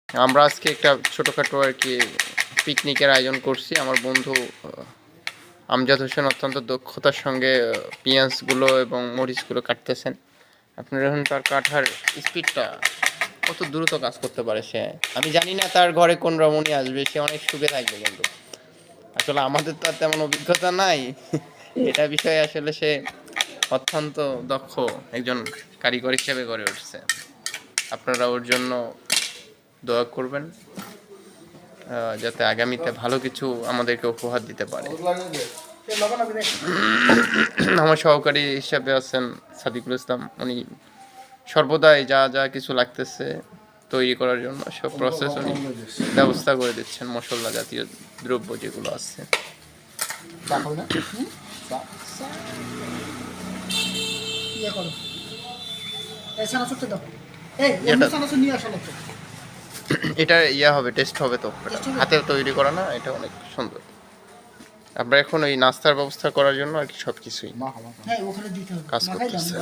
আমরা আজকে একটা ছোটোখাটো আর কি পিকনিকের আয়োজন করছি। আমার বন্ধু আমজাদ হোসেন অত্যন্ত দক্ষতার সঙ্গে পেঁয়াজগুলো এবং মরিচগুলো কাটতেছেন। আপনারা এখন তার কাটার স্পিডটা কত দ্রুত কাজ করতে পারে সে। আমি জানি না তার ঘরে কোন রমণী আসবে, সে অনেক সুখে থাকবে, কিন্তু আসলে আমাদের তো আর তেমন অভিজ্ঞতা নাই এটা বিষয়ে। আসলে সে অত্যন্ত দক্ষ একজন কারিগর হিসেবে গড়ে উঠছে। আপনারা ওর জন্য দোয়া করবেন যাতে আগামীতে ভালো কিছু আমাদেরকে উপহার দিতে পারে। আমার সহকারী হিসাবে আছেন সাদিকুল ইসলাম, উনি সর্বদাই যা যা কিছু লাগতেছে তৈরি করার জন্য সব প্রসেস উনি ব্যবস্থা করে দিচ্ছেন, মশলা জাতীয় দ্রব্য যেগুলো আছে। এটা ইয়া হবে, টেস্ট হবে তো, হাতে তৈরি করা না, এটা অনেক সুন্দর। আমরা এখন ওই নাস্তার ব্যবস্থা করার জন্য আর কি সব কিছুই কাজ করতেছে।